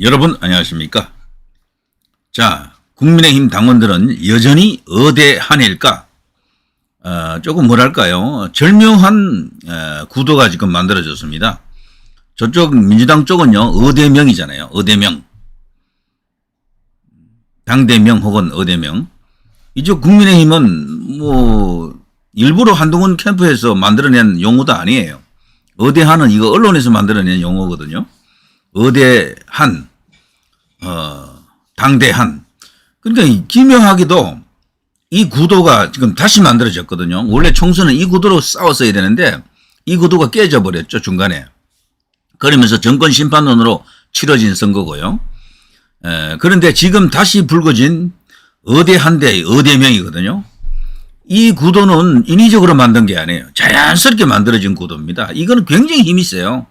여러분 안녕하십니까? 자, 국민의힘 당원들은 여전히 어대한일까? 조금 뭐랄까요? 절묘한 구도가 지금 만들어졌습니다. 저쪽 민주당 쪽은요, 어대명이잖아요. 어대명. 당대명 혹은 어대명. 이쪽 국민의힘은 뭐 일부러 한동훈 캠프에서 만들어낸 용어도 아니에요. 어대한은 이거 언론에서 만들어낸 용어거든요. 어대한, 당대한. 그러니까 기묘하게도 이 구도가 지금 다시 만들어졌거든요. 원래 총선은 이 구도로 싸웠어야 되는데 이 구도가 깨져버렸죠, 중간에. 그러면서 정권 심판론으로 치러진 선거고요. 그런데 지금 다시 불거진 어대한 대 어대명이거든요. 이 구도는 인위적으로 만든 게 아니에요. 자연스럽게 만들어진 구도입니다. 이거는 굉장히 힘이 세요.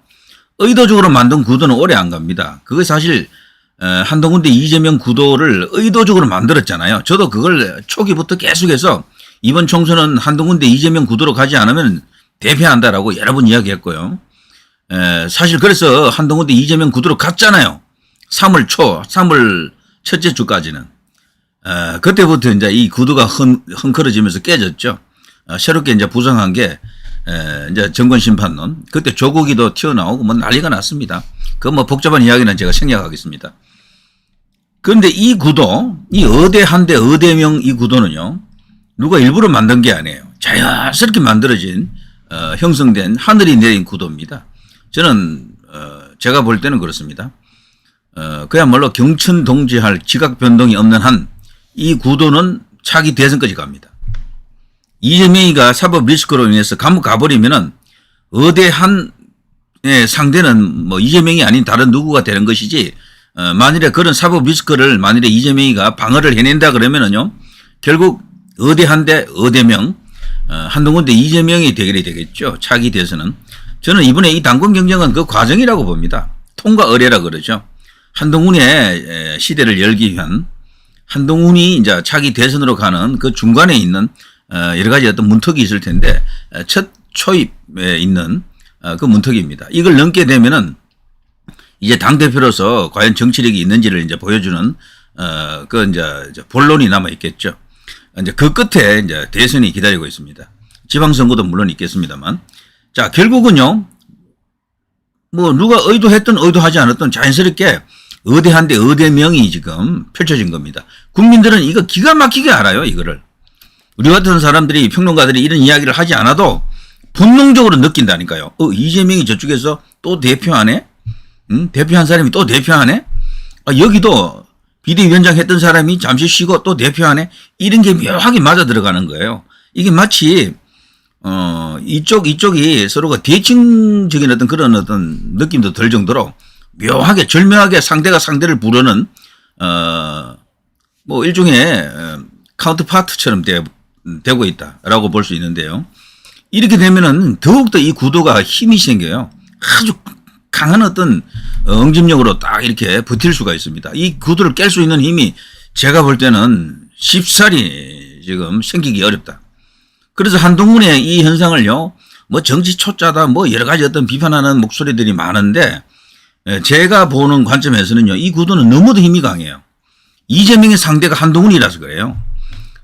의도적으로 만든 구도는 오래 안 갑니다. 그게 사실 한동훈 대 이재명 구도를 의도적으로 만들었잖아요. 저도 그걸 초기부터 계속해서 이번 총선은 한동훈 대 이재명 구도로 가지 않으면 대패한다라고 여러 번 이야기했고요. 사실 그래서 한동훈 대 이재명 구도로 갔잖아요. 3월 첫째 주까지는. 그때부터 이제 이 구도가 흥크러지면서 깨졌죠. 새롭게 이제 부상한 게 이제 정권 심판론. 그때 조국이도 튀어나오고 뭐 난리가 났습니다. 그 뭐 복잡한 이야기는 제가 생략하겠습니다. 그런데 이 구도, 이 어대한 대 어대명 이 구도는요, 누가 일부러 만든 게 아니에요. 자연스럽게 만들어진, 형성된 하늘이 내린 구도입니다. 저는, 제가 볼 때는 그렇습니다. 그야말로 경천동지할 지각 변동이 없는 한 이 구도는 차기 대선까지 갑니다. 이재명이가 사법 리스크로 인해서 감옥 가버리면은 어대한의 상대는 뭐 이재명이 아닌 다른 누구가 되는 것이지, 만일에 그런 사법 리스크를 만일에 이재명이가 방어를 해낸다 그러면은요, 결국 어대한 대 어대명, 한동훈 대 이재명이 대결이 되겠죠. 차기 대선은. 저는 이번에 이 당권 경쟁은 그 과정이라고 봅니다. 통과 의례라 그러죠. 한동훈의 시대를 열기 위한, 한동훈이 이제 차기 대선으로 가는 그 중간에 있는 여러 가지 어떤 문턱이 있을 텐데, 첫 초입에 있는 그 문턱입니다. 이걸 넘게 되면은 이제 당대표로서 과연 정치력이 있는지를 이제 보여주는, 그 이제 본론이 남아 있겠죠. 이제 그 끝에 이제 대선이 기다리고 있습니다. 지방선거도 물론 있겠습니다만. 자, 결국은요, 뭐 누가 의도했든 의도하지 않았든 자연스럽게 어대한 대 어대명이 지금 펼쳐진 겁니다. 국민들은 이거 기가 막히게 알아요, 이거를. 우리 같은 사람들이, 평론가들이 이런 이야기를 하지 않아도 본능적으로 느낀다니까요. 이재명이 저쪽에서 또 대표하네? 대표한 사람이 또 대표하네? 여기도 비대위원장 했던 사람이 잠시 쉬고 또 대표하네? 이런 게 묘하게 맞아 들어가는 거예요. 이게 마치, 이쪽이 서로가 대칭적인 어떤 그런 어떤 느낌도 들 정도로 묘하게, 절묘하게 상대가 상대를 부르는, 뭐 일종의 카운터파트처럼 되고 있다라고 볼 수 있는데요. 이렇게 되면은 더욱더 이 구도가 힘이 생겨요. 아주 강한 어떤 응집력으로 딱 이렇게 버틸 수가 있습니다. 이 구도를 깰 수 있는 힘이 제가 볼 때는 쉽사리 지금 생기기 어렵다. 그래서 한동훈의 이 현상을요, 뭐 정치 초짜다, 뭐 여러 가지 어떤 비판하는 목소리들이 많은데, 제가 보는 관점에서는요, 이 구도는 너무도 힘이 강해요. 이재명의 상대가 한동훈이라서 그래요.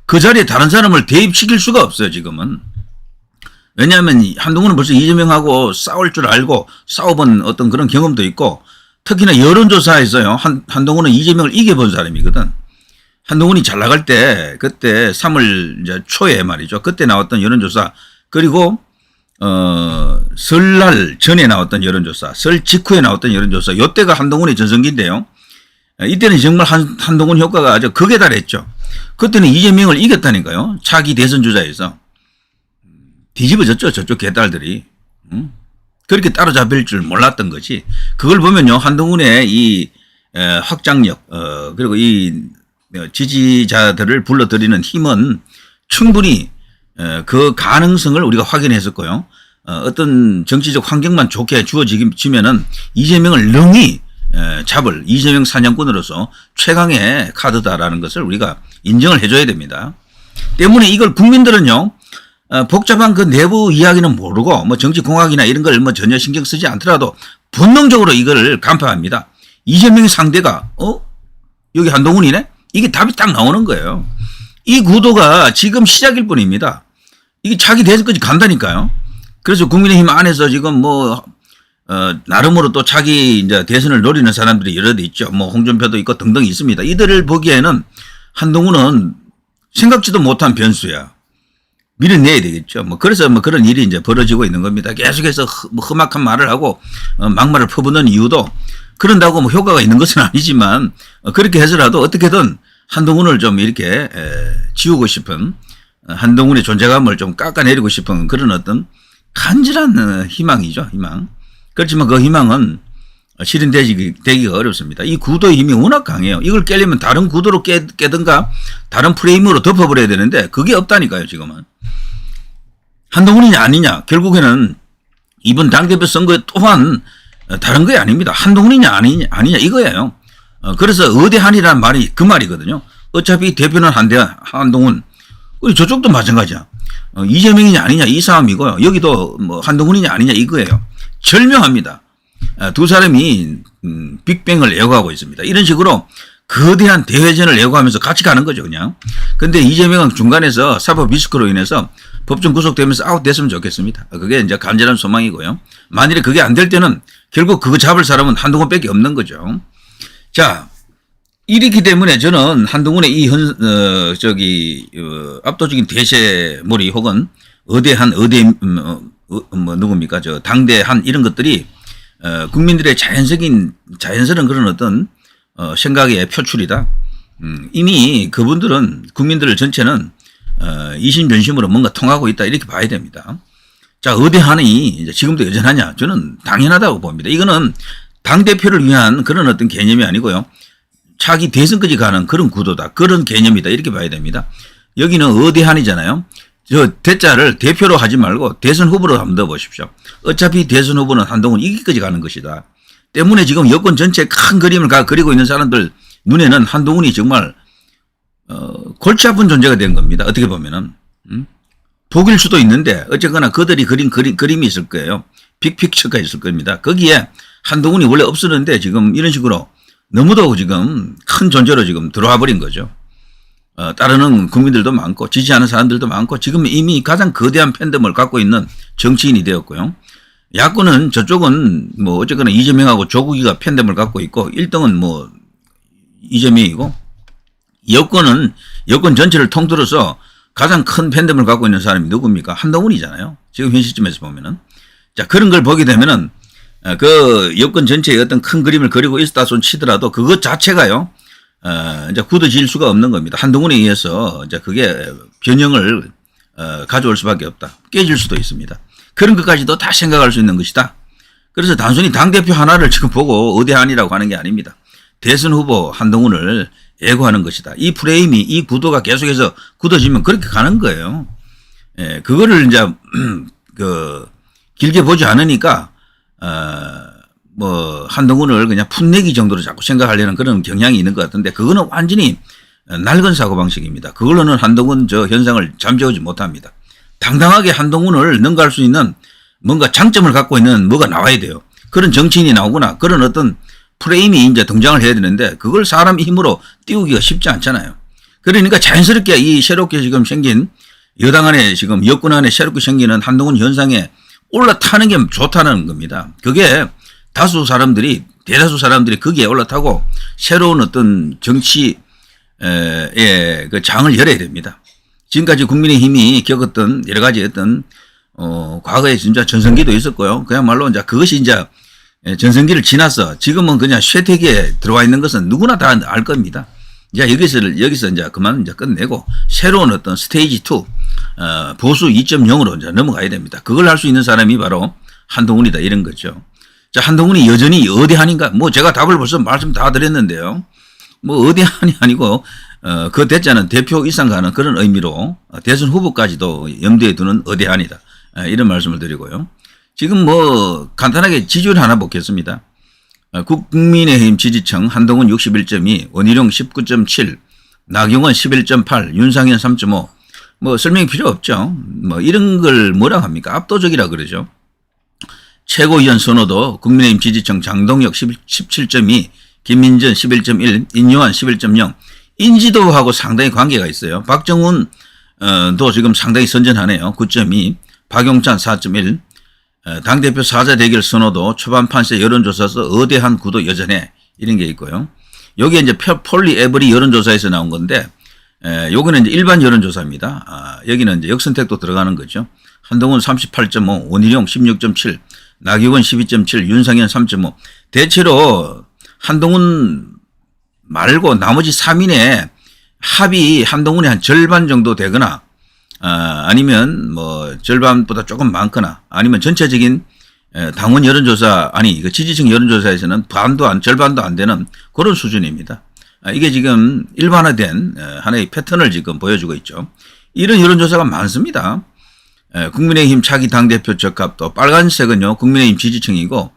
그 자리에 다른 사람을 대입시킬 수가 없어요, 지금은. 왜냐하면 한동훈은 벌써 이재명하고 싸울 줄 알고 싸워본 어떤 그런 경험도 있고, 특히나 여론조사에서요, 한동훈은 이재명을 이겨본 사람이거든. 한동훈이 잘 나갈 때, 그때 3월 이제 초에 말이죠. 그때 나왔던 여론조사, 그리고, 설날 전에 나왔던 여론조사, 설 직후에 나왔던 여론조사, 요때가 한동훈의 전성기인데요. 이때는 정말 한동훈 효과가 아주 극에 달했죠. 그때는 이재명을 이겼다니까요. 차기 대선 주자에서. 뒤집어졌죠, 저쪽 개딸들이. 그렇게 따로잡힐 줄 몰랐던 거지. 그걸 보면요, 한동훈의 이 확장력, 그리고 이 지지자들을 불러들이는 힘은 충분히 그 가능성을 우리가 확인했었고요. 어떤 정치적 환경만 좋게 주어지면은 이재명을 능히 잡을 이재명 사냥꾼으로서 최강의 카드다라는 것을 우리가 인정을 해줘야 됩니다. 때문에 이걸 국민들은요, 복잡한 그 내부 이야기는 모르고 뭐 정치공학이나 이런 걸 뭐 전혀 신경 쓰지 않더라도 본능적으로 이걸 간파합니다. 이재명의 상대가 여기 한동훈이네? 이게 답이 딱 나오는 거예요. 이 구도가 지금 시작일 뿐입니다. 이게 차기 대선까지 간다니까요. 그래서 국민의힘 안에서 지금 나름으로 또 차기 이제 대선을 노리는 사람들이 여러 대 있죠. 홍준표도 있고 등등 있습니다. 이들을 보기에는 한동훈은 생각지도 못한 변수야. 밀어내야 되겠죠. 그래서 그런 일이 이제 벌어지고 있는 겁니다. 계속해서 험악한 말을 하고 막말을 퍼붓는 이유도 그런다고 효과가 있는 것은 아니지만 그렇게 해서라도 어떻게든 한동훈을 좀 이렇게 지우고 싶은 한동훈의 존재감을 좀 깎아내리고 싶은 그런 어떤 간절한 희망이죠. 희망. 그렇지만 그 희망은 실현되기가 어렵습니다. 이 구도의 힘이 워낙 강해요. 이걸 깨려면 다른 구도로 깨든가 다른 프레임으로 덮어버려야 되는데 그게 없다니까요. 지금은. 한동훈이냐 아니냐 결국에는 이번 당대표 선거 또한 다른 게 아닙니다. 한동훈이냐 아니냐 이거예요. 그래서 의대한이라는 말이 그 말이거든요. 어차피 대표는 한동훈. 우리 저쪽도 마찬가지야. 이재명이냐 아니냐 이 싸움이고요. 여기도 한동훈이냐 아니냐 이거예요. 절묘합니다. 두 사람이 빅뱅을 예고하고 있습니다. 이런 식으로 거대한 대회전을 예고하면서 같이 가는 거죠, 그냥. 근데 이재명은 중간에서 사법 리스크로 인해서 법정 구속되면서 아웃됐으면 좋겠습니다. 그게 이제 간절한 소망이고요. 만일에 그게 안 될 때는 결국 그거 잡을 사람은 한동훈밖에 없는 거죠. 자, 이렇기 때문에 저는 한동훈의 이 압도적인 대세몰이 혹은 누굽니까? 당대한 이런 것들이 국민들의 자연스러운 그런 어떤 생각의 표출이다. 이미 그분들은 국민들 전체는 이심전심으로 뭔가 통하고 있다 이렇게 봐야 됩니다. 자, 의대한이 지금도 여전하냐? 저는 당연하다고 봅니다. 이거는 당대표를 위한 그런 어떤 개념이 아니고요. 차기 대선까지 가는 그런 구도다. 그런 개념이다. 이렇게 봐야 됩니다. 여기는 의대한이잖아요. 저 대자를 대표로 하지 말고 대선 후보로 한번 넣어보십시오. 어차피 대선 후보는 한동훈 이기까지 가는 것이다. 때문에 지금 여권 전체 큰 그림을 그리고 있는 사람들 눈에는 한동훈이 정말 골치 아픈 존재가 된 겁니다. 어떻게 보면은 독일 수도 있는데 어쨌거나 그들이 그린 그림이 있을 거예요. 빅픽처가 있을 겁니다. 거기에 한동훈이 원래 없었는데 지금 이런 식으로 너무도 지금 큰 존재로 지금 들어와 버린 거죠. 따르는 국민들도 많고 지지하는 사람들도 많고 지금 이미 가장 거대한 팬덤을 갖고 있는 정치인이 되었고요. 야권은 저쪽은 어쨌거나 이재명하고 조국이가 팬덤을 갖고 있고 1등은 이재명이고 여권은 여권 전체를 통틀어서 가장 큰 팬덤을 갖고 있는 사람이 누굽니까? 한동훈이잖아요. 지금 현 시점에서 보면은. 자, 그런 걸 보게 되면은 그 여권 전체의 어떤 큰 그림을 그리고 있었다 손 치더라도 그것 자체가요. 이제 굳어질 수가 없는 겁니다. 한동훈에 의해서 이제 그게 변형을 가져올 수밖에 없다. 깨질 수도 있습니다. 그런 것까지도 다 생각할 수 있는 것이다. 그래서 단순히 당대표 하나를 지금 보고 의대한이라고 하는 게 아닙니다. 대선 후보 한동훈을 예고하는 것이다. 이 프레임이 이 구도가 계속해서 굳어지면 그렇게 가는 거예요. 예, 그거를 이제 길게 보지 않으니까 한동훈을 그냥 풋내기 정도로 자꾸 생각하려는 그런 경향이 있는 것 같은데 그거는 완전히 낡은 사고방식입니다. 그걸로는 한동훈 현상을 잠재우지 못합니다. 당당하게 한동훈을 능가할 수 있는 뭔가 장점을 갖고 있는 뭐가 나와야 돼요. 그런 정치인이 나오거나 그런 어떤 프레임이 이제 등장을 해야 되는데 그걸 사람 힘으로 띄우기가 쉽지 않잖아요. 그러니까 자연스럽게 이 새롭게 지금 생긴 여당 안에 지금 여권 안에 새롭게 생기는 한동훈 현상에 올라타는 게 좋다는 겁니다. 그게 대다수 사람들이 거기에 올라타고 새로운 어떤 정치의 그 장을 열어야 됩니다. 지금까지 국민의힘이 겪었던 여러 가지 어떤 과거에 진짜 전성기도 있었고요. 그야말로 이제 그것이 이제 전성기를 지나서 지금은 그냥 쇠퇴기에 들어와 있는 것은 누구나 다 알 겁니다. 이제 여기서 이제 그만 이제 끝내고 새로운 어떤 스테이지 2 보수 2.0으로 이제 넘어가야 됩니다. 그걸 할 수 있는 사람이 바로 한동훈이다 이런 거죠. 자, 한동훈이 여전히 의대한인가? 제가 답을 벌써 말씀 다 드렸는데요. 의대한이 아니고 그 대자는 대표 이상 가는 그런 의미로 대선 후보까지도 염두에 두는 의대한이다. 이런 말씀을 드리고요. 지금 간단하게 지지율 하나 보겠습니다. 국민의힘 지지층 한동훈 61.2, 원희룡 19.7, 나경원 11.8, 윤상현 3.5. 설명이 필요 없죠. 이런 걸 뭐라고 합니까? 압도적이라 그러죠. 최고위원 선호도 국민의힘 지지층 장동혁 17.2, 김민전 11.1, 인요한 11.0. 인지도하고 상당히 관계가 있어요. 박정훈 도 지금 상당히 선전하네요. 9.2. 박용찬 4.1. 당대표 사자 대결 선호도 초반 판세 여론조사에서 어대한 구도 여전해. 이런 게 있고요. 여기에 이제 폴리 에버리 여론조사에서 나온 건데, 요거는 이제 일반 여론조사입니다. 여기는 이제 역선택도 들어가는 거죠. 한동훈 38.5, 원희룡 16.7, 나경원 12.7, 윤상현 3.5. 대체로 한동훈 말고 나머지 3인의 합이 한동훈의 한 절반 정도 되거나, 아니면 뭐 절반보다 조금 많거나, 아니면 전체적인 당원 여론조사, 그 지지층 여론조사에서는 절반도 안 되는 그런 수준입니다. 이게 지금 일반화된 하나의 패턴을 지금 보여주고 있죠. 이런 여론조사가 많습니다. 국민의힘 차기 당대표 적합도, 빨간색은요, 국민의힘 지지층이고,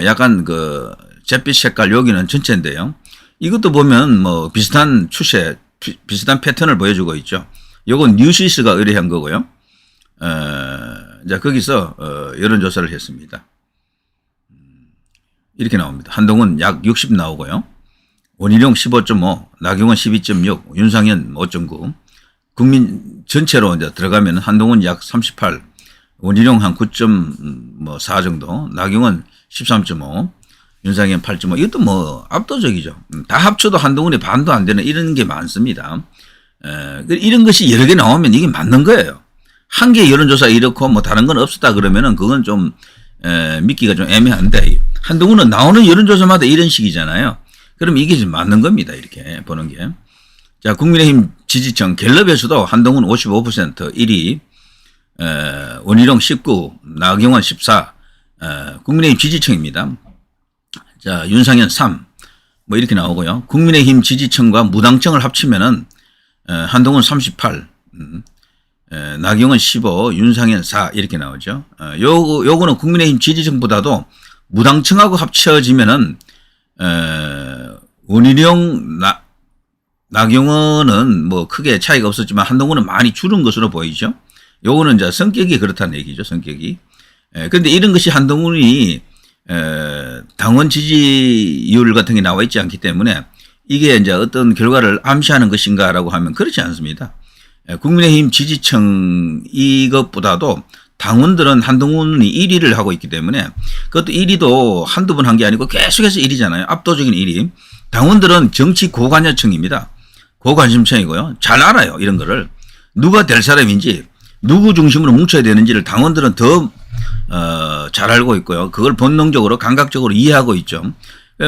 약간 그 잿빛 색깔 여기는 전체인데요. 이것도 보면 뭐 비슷한 추세, 비슷한 패턴을 보여주고 있죠. 요건 뉴스위스가 의뢰한 거고요. 자, 거기서 여론조사를 했습니다. 이렇게 나옵니다. 한동훈 약 60 나오고요. 원희룡 15.5, 나경원 12.6, 윤상현 5.9. 국민 전체로 이제 들어가면 한동훈 약 38, 원희룡 한 9.4 정도, 나경원 13.5, 윤상현 8.5. 이것도 뭐 압도적이죠. 다 합쳐도 한동훈의 반도 안 되는 이런 게 많습니다. 이런 것이 여러 개 나오면 이게 맞는 거예요. 한 개 여론조사 이렇고 뭐 다른 건 없었다 그러면은 그건 좀 믿기가 좀 애매한데, 한동훈은 나오는 여론조사마다 이런 식이잖아요. 그럼 이게 좀 맞는 겁니다. 이렇게 보는 게. 자, 국민의힘 지지층 갤럽에서도 한동훈 55% 1위, 원희룡 19, 나경원 14, 국민의힘 지지층입니다. 자, 윤상현 3, 뭐 이렇게 나오고요. 국민의힘 지지층과 무당층을 합치면은 한동훈 38, 나경원 15, 윤상현 4 이렇게 나오죠. 요거는 국민의힘 지지층보다도 무당층하고 합쳐지면은 원희룡, 나경원은 뭐 크게 차이가 없었지만 한동훈은 많이 줄은 것으로 보이죠. 요거는 이제 성격이 그렇다는 얘기죠. 성격이. 그런데 이런 것이 한동훈이 당원 지지율 같은 게 나와 있지 않기 때문에 이게 이제 어떤 결과를 암시하는 것인가라고 하면 그렇지 않습니다. 국민의힘 지지층 이것보다도 당원들은 한동훈이 1위를 하고 있기 때문에, 그것도 1위도 한두 번 한 게 아니고 계속해서 1위잖아요. 압도적인 1위. 당원들은 정치 고관여층입니다. 고관심층이고요. 잘 알아요. 이런 거를. 누가 될 사람인지, 누구 중심으로 뭉쳐야 되는지를 당원들은 더 잘 알고 있고요. 그걸 본능적으로 감각적으로 이해하고 있죠.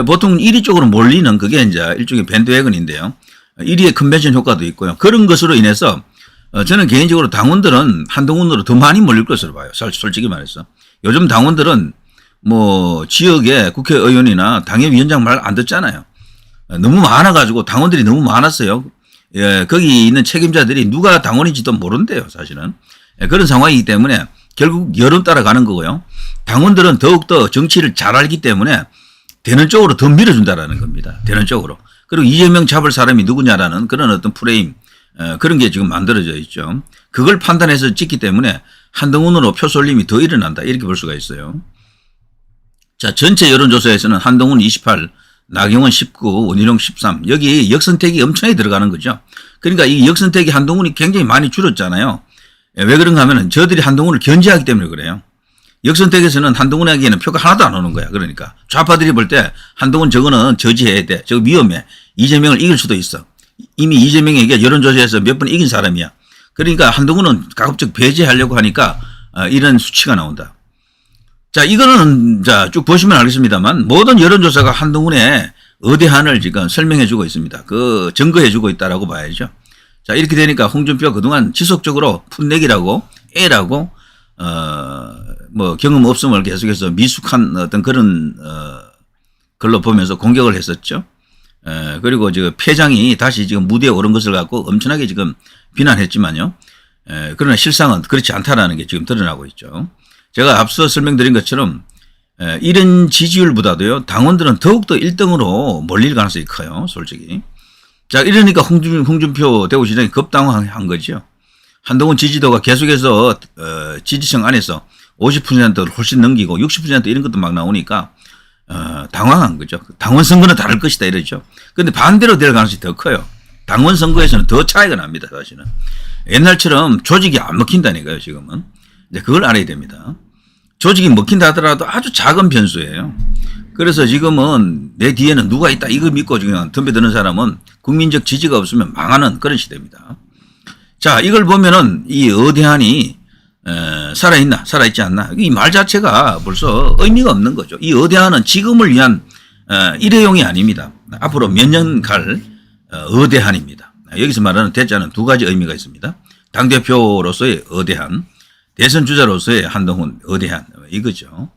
보통 1위 쪽으로 몰리는 그게 이제 일종의 밴드웨건인데요. 1위의 컨벤션 효과도 있고요. 그런 것으로 인해서 저는 개인적으로 당원들은 한동훈으로 더 많이 몰릴 것으로 봐요. 솔직히 말해서. 요즘 당원들은 뭐 지역의 국회의원이나 당협위원장 말 안 듣잖아요. 너무 많아가지고 당원들이 너무 많았어요. 예, 거기 있는 책임자들이 누가 당원인지도 모른대요, 사실은. 예, 그런 상황이기 때문에 결국 여론 따라가는 거고요. 당원들은 더욱더 정치를 잘 알기 때문에 되는 쪽으로 더 밀어준다라는 겁니다. 되는 쪽으로. 그리고 이재명 잡을 사람이 누구냐라는 그런 어떤 프레임, 그런 게 지금 만들어져 있죠. 그걸 판단해서 찍기 때문에 한동훈으로 표 쏠림이 더 일어난다. 이렇게 볼 수가 있어요. 자, 전체 여론조사에서는 한동훈 28, 나경원 19, 원희룡 13. 여기 역선택이 엄청나게 들어가는 거죠. 그러니까 이 역선택이 한동훈이 굉장히 많이 줄었잖아요. 왜 그런가 하면은 저들이 한동훈을 견제하기 때문에 그래요. 역선택에서는 한동훈에게는 표가 하나도 안 오는 거야. 그러니까 좌파들이 볼 때 한동훈 저거는 저지해야 돼. 저거 위험해. 이재명을 이길 수도 있어. 이미 이재명에게 여론조사에서 몇 번 이긴 사람이야. 그러니까 한동훈은 가급적 배제하려고 하니까 이런 수치가 나온다. 자, 이거는 자, 쭉 보시면 알겠습니다만 모든 여론조사가 한동훈의 의대한을 지금 설명해 주고 있습니다. 그 증거해 주고 있다라고 봐야죠. 자, 이렇게 되니까 홍준표 그동안 지속적으로 풋내기라고 A라고 뭐 경험 없음을 계속해서 미숙한 어떤 그런 걸로 보면서 공격을 했었죠. 그리고 지금 패장이 다시 지금 무대에 오른 것을 갖고 엄청나게 지금 비난했지만요. 그러나 실상은 그렇지 않다라는 게 지금 드러나고 있죠. 제가 앞서 설명드린 것처럼 이런 지지율보다도요, 당원들은 더욱더 1등으로 몰릴 가능성이 커요, 솔직히. 자, 이러니까 홍준표 대구시장이 급당황한 거죠. 한동훈 지지도가 계속해서 지지층 안에서 50%를 훨씬 넘기고 60% 이런 것도 막 나오니까 당황한 거죠. 당원 선거는 다를 것이다 이러죠. 그런데 반대로 될 가능성이 더 커요. 당원 선거에서는 더 차이가 납니다. 사실은. 옛날처럼 조직이 안 먹힌다니까요. 지금은. 이제 그걸 알아야 됩니다. 조직이 먹힌다 하더라도 아주 작은 변수예요. 그래서 지금은 내 뒤에는 누가 있다 이거 믿고 지금 덤벼드는 사람은 국민적 지지가 없으면 망하는 그런 시대입니다. 자, 이걸 보면은 이 어대한이 살아있나 살아있지 않나 이 말 자체가 벌써 의미가 없는 거죠. 이 어대한은 지금을 위한 일회용이 아닙니다. 앞으로 몇 년 갈 어대한입니다. 여기서 말하는 대자는 두 가지 의미가 있습니다. 당대표로서의 어대한, 대선 주자로서의 한동훈 어대한 이거죠.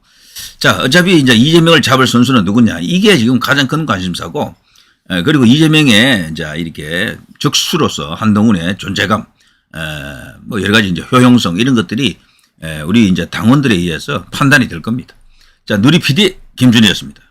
자, 어차피 이제 이재명을 잡을 선수는 누구냐 이게 지금 가장 큰 관심사고, 그리고 이재명의 이제 이렇게 적수로서 한동훈의 존재감, 뭐 여러 가지 이제 효용성 이런 것들이 우리 이제 당원들에 의해서 판단이 될 겁니다. 자, 누리 PD 김준희였습니다.